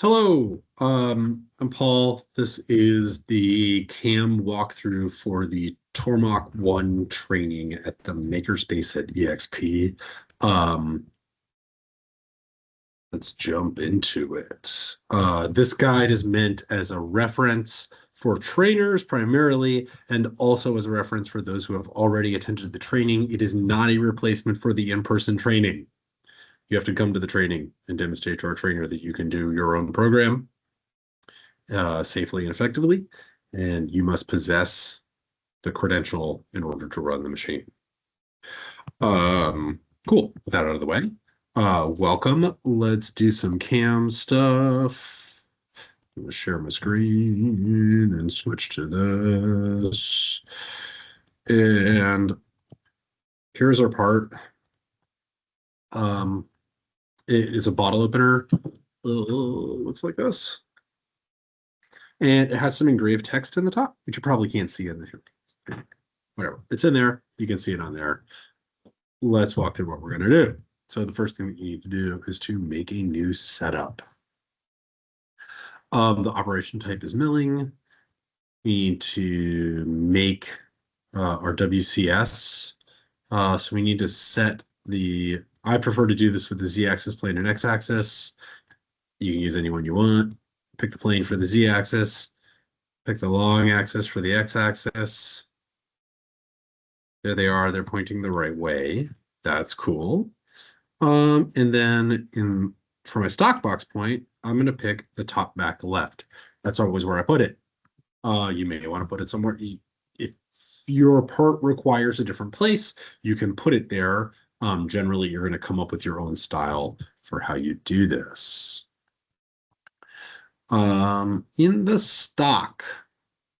Hello, I'm Paul. This is the CAM walkthrough for the Tormach I training at the Makerspace at EXP. Um, let's jump into it. This guide is meant as a reference for trainers primarily, and also as a reference for those who have already attended the training. It is not a replacement for the in-person training. You have to come to the training and demonstrate to our trainer that you can do your own program safely and effectively, and you must possess the credential in order to run the machine. Cool. With that out of the way, welcome. Let's do some cam stuff. I'm gonna share my screen and switch to this. And here's our part. It is a bottle opener. Looks like this. And it has some engraved text in the top, which you probably can't see in there. Whatever. It's in there. You can see it on there. Let's walk through what we're going to do. So the first thing that you need to do is to make a new setup. The operation type is milling. We need to make our WCS. So we need to set the, I prefer to do this with the Z-axis plane and X-axis. You can use any one you want. Pick the plane for the Z-axis. Pick the long axis for the X-axis. There they are. They're pointing the right way. That's cool. And then for my stock box point, I'm going to pick the top back left. That's always where I put it. You may want to put it somewhere. If your part requires a different place, you can put it there. Generally, you're going to come up with your own style for how you do this. In the stock,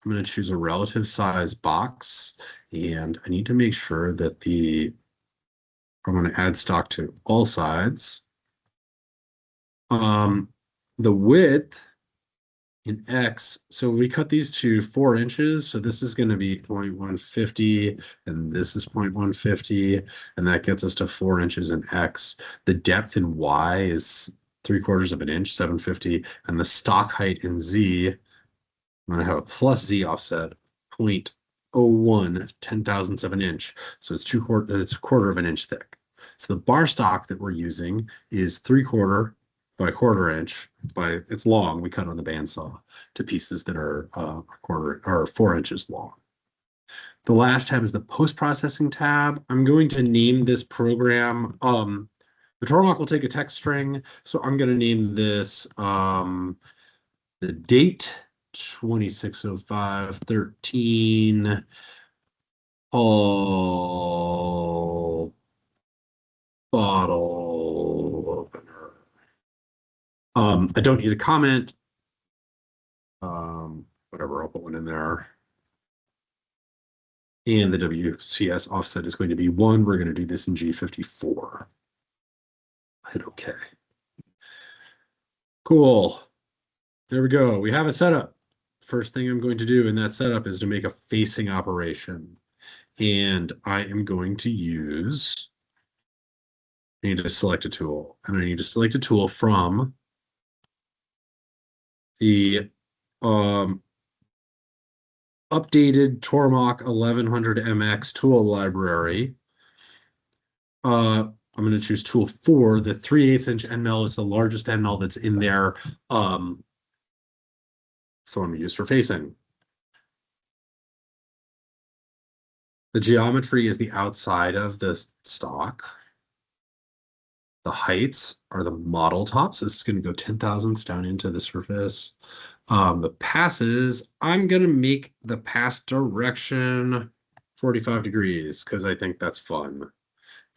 I'm going to choose a relative size box, and I need to make sure that I'm going to add stock to all sides. The width in X, so we cut these to 4 inches. So this is going to be 0.150, and this is 0.150, and that gets us to 4 inches in X. The depth in Y is 3/4 of an inch, 750, and the stock height in Z, I'm going to have a plus Z offset, 0.01, 10,000ths of an inch. So it's it's a 1/4 of an inch thick. So the bar stock that we're using is 3/4 by 1/4 inch. It's long. We cut on the bandsaw to pieces that are 4 inches long. The last tab is the post-processing tab. I'm going to name this program. The Tormach will take a text string, so I'm going to name this the date 260513 all bottle opener. I don't need a comment. Whatever, I'll put one in there. And the WCS offset is going to be 1. We're going to do this in G54. Hit OK. Cool. There we go. We have it set up. First thing I'm going to do in that setup is to make a facing operation. And I am going to use, I need to select a tool. And I need to select a tool from the updated Tormach 1100 MX tool library. I'm going to choose tool 4. The 3/8 inch end mill is the largest end mill that's in there. So I'm going to use for facing. The geometry is the outside of the stock. The heights are the model tops. This is going to go 10,000ths down into the surface. The passes, I'm going to make the pass direction 45 degrees because I think that's fun.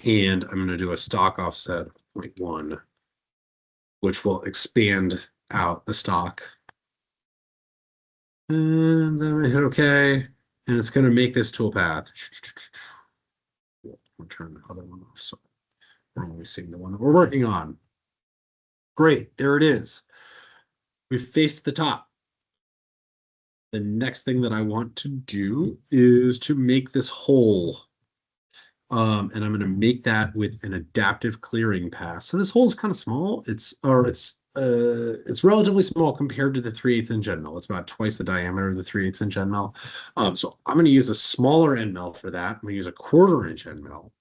And I'm going to do a stock offset of 0.1, which will expand out the stock. And then I hit OK. And it's going to make this tool path. I'll turn the other one off. So we're only seeing the one that we're working on. Great. There it is. We've faced the top. The next thing that I want to do is to make this hole. And I'm going to make that with an adaptive clearing pass. So this hole is kind of small. It's it's relatively small compared to the 3/8 inch end mill. It's about twice the diameter of the 3/8 inch end mill. So I'm going to use a smaller end mill for that. I'm going to use a 1/4 inch end mill.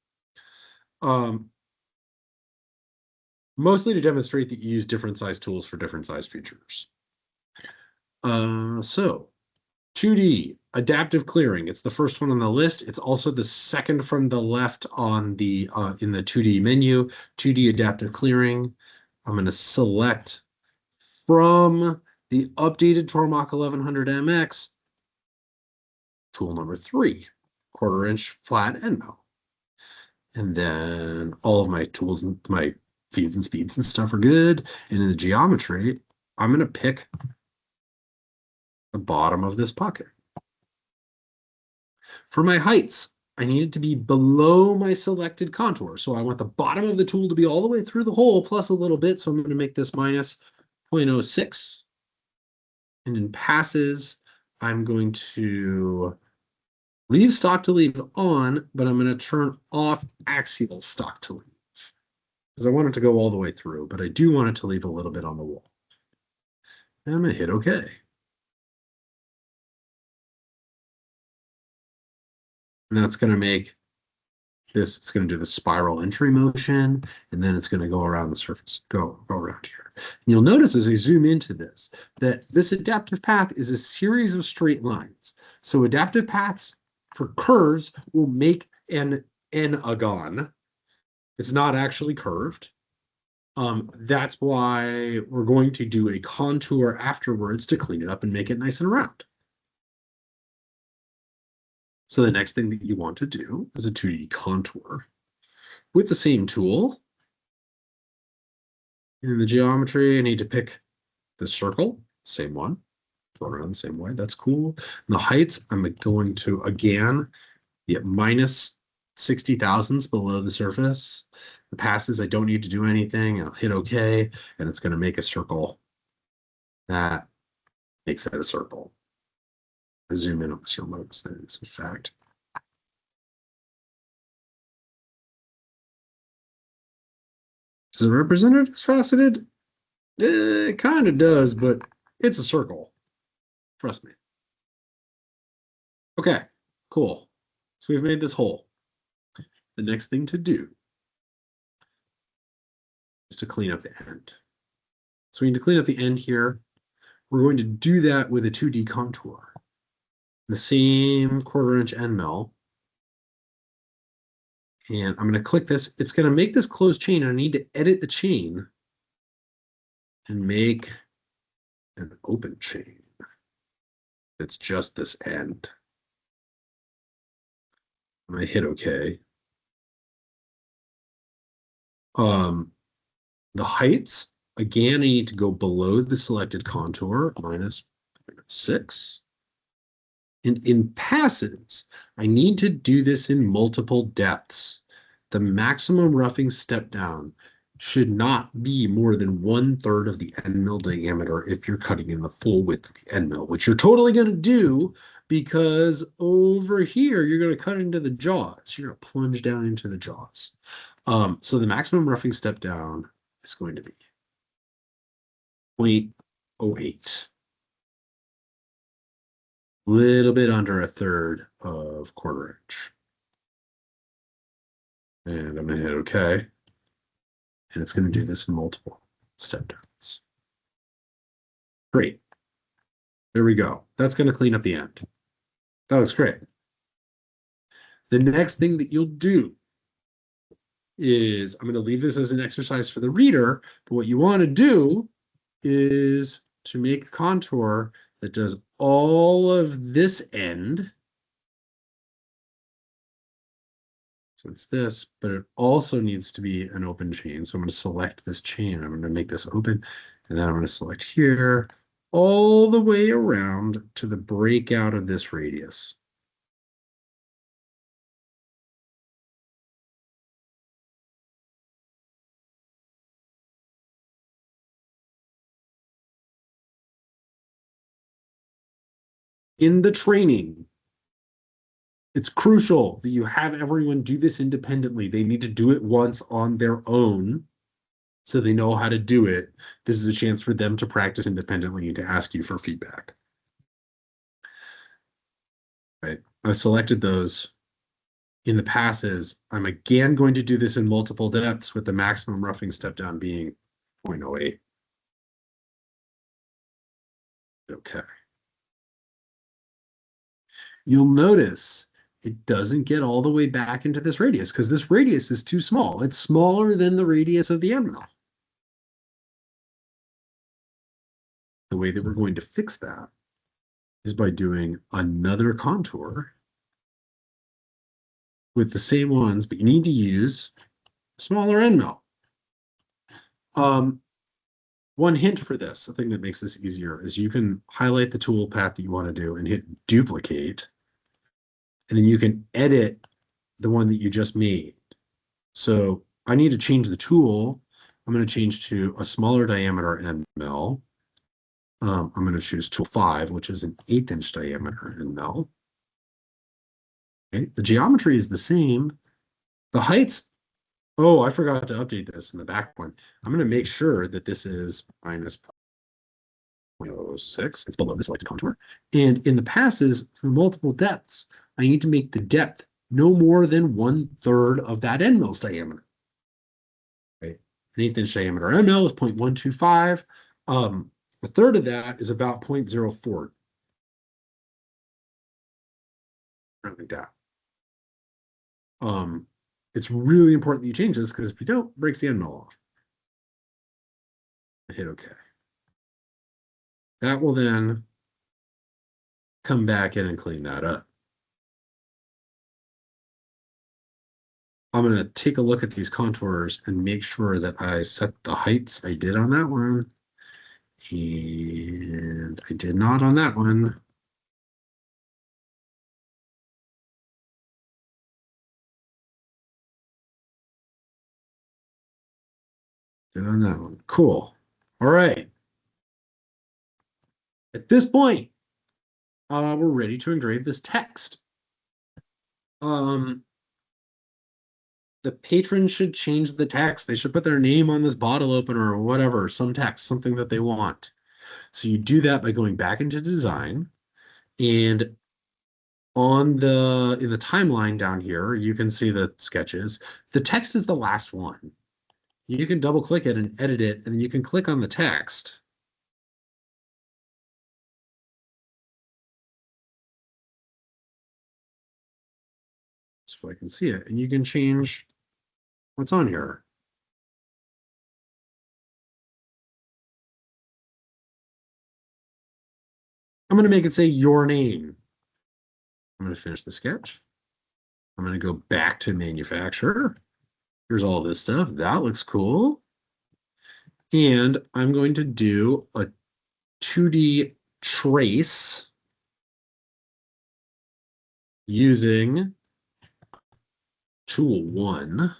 Mostly to demonstrate that you use different size tools for different size features. So 2D adaptive clearing. It's the first one on the list. It's also the second from the left on the in the 2D menu. 2D adaptive clearing. I'm going to select from the updated Tormach 1100 MX tool number 3, 1/4 inch flat end mill. And then all of my tools and my feeds and speeds and stuff are good. And in the geometry, I'm going to pick the bottom of this pocket. For my heights, I need it to be below my selected contour. So I want the bottom of the tool to be all the way through the hole plus a little bit. So I'm going to make this minus 0.06. And in passes, I'm going to leave stock to leave on, but I'm going to turn off axial stock to leave because I want it to go all the way through, but I do want it to leave a little bit on the wall. And I'm going to hit OK. And that's going to make this, it's going to do the spiral entry motion, and then it's going to go around the surface, go around here. And you'll notice as I zoom into this, that this adaptive path is a series of straight lines. So adaptive paths for curves will make an n-agon. It's not actually curved. That's why we're going to do a contour afterwards to clean it up and make it nice and round. So the next thing that you want to do is a 2D contour. With the same tool, in the geometry, I need to pick the circle, same one, go around the same way, that's cool. And the heights, I'm going to, again, get minus 60 thousandths below the surface. The passes, I don't need to do anything. I'll hit OK, and it's going to make a circle. That makes it a circle. I zoom in on this, you'll notice that it's a fact. Does it represent it as faceted? It kind of does, but it's a circle. Trust me. Okay, cool. So we've made this hole. The next thing to do is to clean up the end. So we need to clean up the end here. We're going to do that with a 2D contour. The same 1/4 inch end mill. And I'm going to click this. It's going to make this closed chain, and I need to edit the chain and make an open chain. It's just this end. I'm going to hit OK. The heights, again, I need to go below the selected contour, minus 0.6. And in passes, I need to do this in multiple depths. The maximum roughing step down should not be more than 1/3 of the end mill diameter if you're cutting in the full width of the end mill, which you're totally going to do because over here, you're going to cut into the jaws. You're going to plunge down into the jaws. So the maximum roughing step down is going to be 0.08. Little bit under 1/3 of 1/4 inch. And I'm going to hit OK. And it's going to do this in multiple step downs. Great. There we go. That's going to clean up the end. That looks great. The next thing that you'll do is, I'm going to leave this as an exercise for the reader, but what you want to do is to make a contour that does all of this end. So it's this, but it also needs to be an open chain. So I'm going to select this chain. I'm going to make this open, and then I'm going to select here all the way around to the breakout of this radius. In the training, it's crucial that you have everyone do this independently. They need to do it once on their own so they know how to do it. This is a chance for them to practice independently and to ask you for feedback. Right. I've selected those. In the passes, I'm again going to do this in multiple depths with the maximum roughing step down being 0.08. Okay. You'll notice it doesn't get all the way back into this radius because this radius is too small. It's smaller than the radius of the end mill. The way that we're going to fix that is by doing another contour with the same ones, but you need to use smaller end mill. One hint for this, the thing that makes this easier, is you can highlight the tool path that you want to do and hit duplicate, and then you can edit the one that you just made. So I need to change the tool. I'm going to change to a smaller diameter end mill. I'm going to choose tool 5, which is an 1/8 inch diameter end mill. Okay. The geometry is the same. The heights, oh, I forgot to update this in the back one. I'm going to make sure that this is minus 0.06. It's below the selected contour. And in the passes, for multiple depths, I need to make the depth no more than 1/3 of that end mill's diameter. Right? An 1/8 inch diameter end mill is 0.125. A third of that is about 0.04. Like that. It's really important that you change this because if you don't, it breaks the end mill off. I hit OK. That will then come back in and clean that up. I'm going to take a look at these contours and make sure that I set the heights I did on that one. And I did not on that one. Did on that one. Cool. All right. At this point, we're ready to engrave this text. The patron should change the text. They should put their name on this bottle opener or whatever, some text, something that they want. So you do that by going back into design, and in the timeline down here, you can see the sketches. The text is the last one. You can double click it and edit it, and then you can click on the text. So I can see it, and you can change what's on here. I'm going to make it say your name. I'm going to finish the sketch. I'm going to go back to manufacturer. Here's all this stuff. That looks cool. And I'm going to do a 2D trace using tool 1,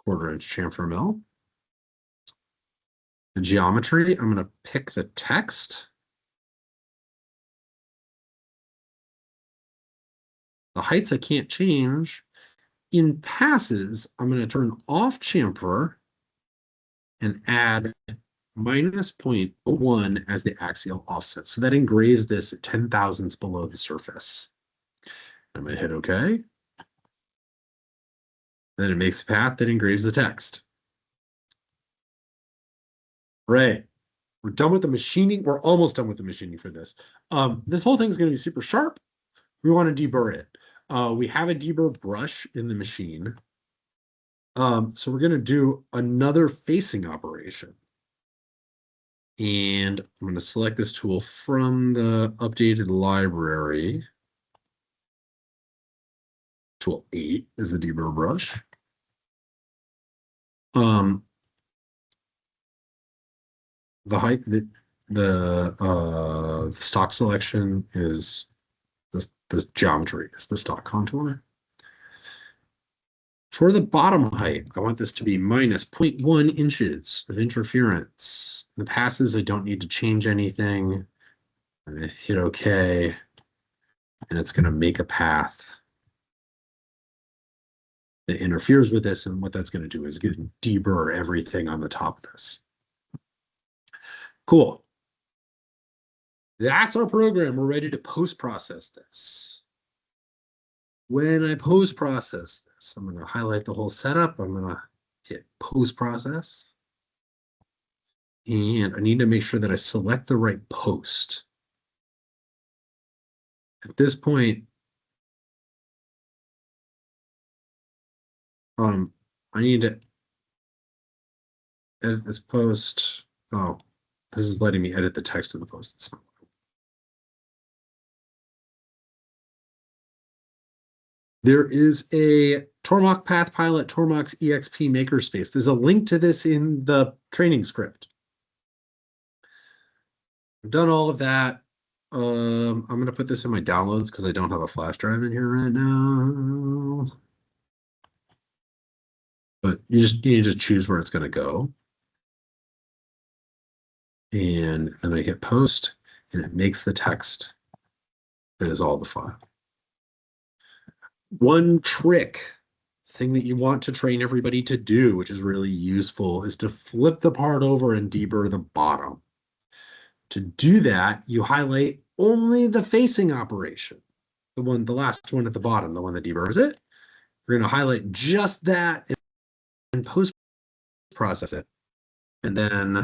1/4 inch chamfer mill. The geometry, I'm going to pick the text. The heights I can't change. In passes, I'm going to turn off chamfer and add minus 0.01 as the axial offset. So that engraves this at 10 thousandths below the surface. I'm going to hit OK. Then it makes a path that engraves the text. Right. We're done with the machining. We're almost done with the machining for this. This whole thing is going to be super sharp. We want to deburr it. We have a deburr brush in the machine. So we're going to do another facing operation. And I'm going to select this tool from the updated library. Tool 8 is the deburr brush. The height, the stock selection is the geometry is the stock contour. For the bottom height, I want this to be minus 0.1 inches of interference. In the passes, I don't need to change anything. I'm going to hit OK, and it's going to make a path. that interferes with this. And what that's going to do is deburr everything on the top of this. Cool. That's our program. We're ready to post-process this. When I post-process this, I'm going to highlight the whole setup. I'm going to hit post-process. And I need to make sure that I select the right post. At this point, I need to edit this post. Oh, this is letting me edit the text of the post. There is a Tormach Path Pilot, Tormach's EXP Makerspace. There's a link to this in the training script. I've done all of that. I'm going to put this in my downloads because I don't have a flash drive in here right now. But you need to choose where it's going to go. And then I hit post, and it makes the text that is all the file. One thing that you want to train everybody to do, which is really useful, is to flip the part over and deburr the bottom. To do that, you highlight only the facing operation, the last one at the bottom, the one that deburrs it. You're going to highlight just that and post-process it. And then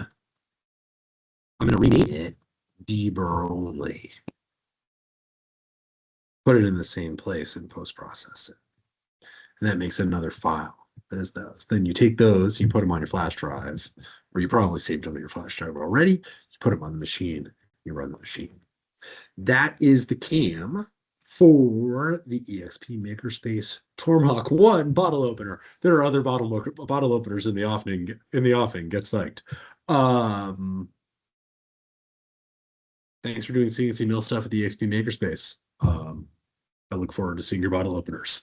I'm going to rename it deburr only. Put it in the same place and post-process it. And that makes another file that is those. Then you take those, you put them on your flash drive, or you probably saved them on your flash drive already. You put them on the machine, you run the machine. That is the cam for the EXP Makerspace Tormach I bottle opener. There are other bottle openers in the offing. Get psyched. Thanks for doing CNC mill stuff at the EXP Makerspace. I look forward to seeing your bottle openers.